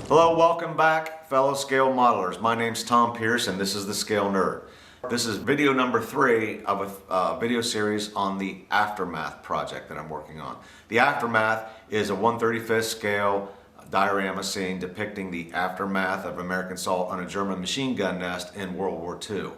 Hello, welcome back, fellow scale modelers. My name's Tom Pierce and this is the Scale Nerd. This is video number 3 of a video series on the Aftermath project that I'm working on. The Aftermath is a 1/35th scale diorama scene depicting the aftermath of American assault on a German machine gun nest in World War II.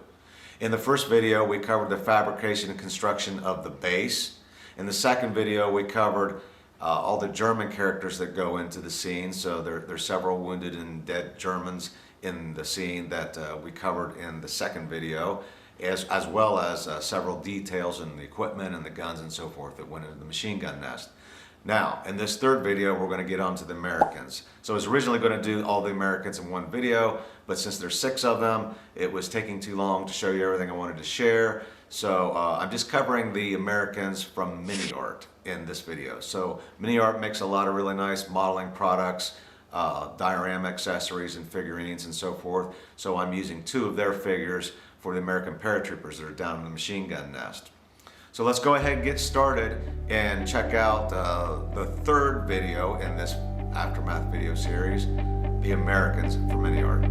In the first video, we covered the fabrication and construction of the base. In the second video, we covered all the German characters that go into the scene. So there's several wounded and dead Germans in the scene that we covered in the second video, as well as several details in the equipment and the guns and so forth that went into the machine gun nest. Now, in this third video, we're going to get onto the Americans. So I was originally going to do all the Americans in one video, but since there's 6 of them, it was taking too long to show you everything I wanted to share. So I'm just covering the Americans from MiniArt in this video. So MiniArt makes a lot of really nice modeling products, diorama accessories and figurines and so forth. So I'm using 2 of their figures for the American paratroopers that are down in the machine gun nest. So let's go ahead and get started and check out the third video in this Aftermath video series, the Americans from MiniArt.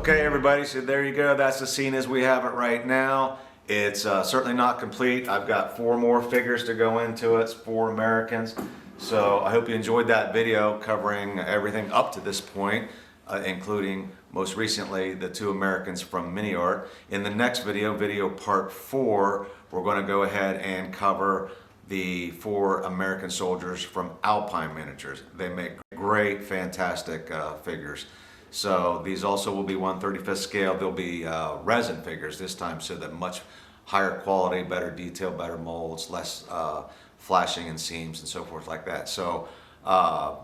Okay, everybody, so there you go. That's the scene as we have it right now. It's certainly not complete. I've got 4 more figures to go into it, 4 Americans. So I hope you enjoyed that video covering everything up to this point, including most recently the 2 Americans from MiniArt. In the next video, video part 4, we're going to go ahead and cover the 4 American soldiers from Alpine Miniatures. They make great, fantastic figures. So these also will be 1/35th scale. They'll be resin figures this time, so that much higher quality, better detail, better molds, less flashing and seams and so forth like that. So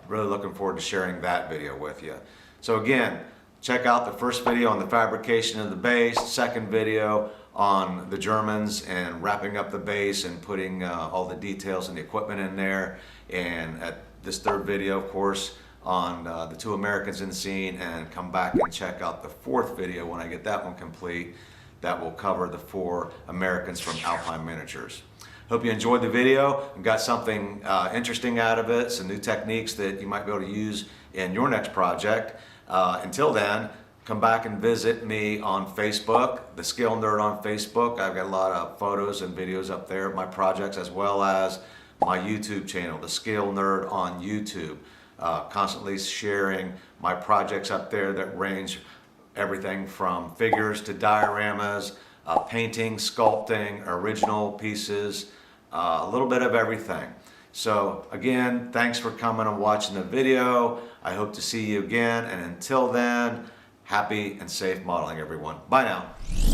really looking forward to sharing that video with you. So again, check out the first video on the fabrication of the base, second video on the Germans and wrapping up the base and putting all the details and the equipment in there. And at this third video, of course, on the 2 Americans in the scene, and come back and check out the 4th video when I get that one complete. That will cover the 4 Americans from Alpine Miniatures. Hope you enjoyed the video and got something interesting out of it, some new techniques that you might be able to use in your next project. Until then, come back and visit me on Facebook, The Scale Nerd on Facebook. I've got a lot of photos and videos up there of my projects, as well as my YouTube channel, The Scale Nerd on YouTube. Constantly sharing my projects up there that range everything from figures to dioramas, painting, sculpting, original pieces, a little bit of everything. So again, thanks for coming and watching the video. I hope to see you again, and until then, happy and safe modeling, everyone. Bye now.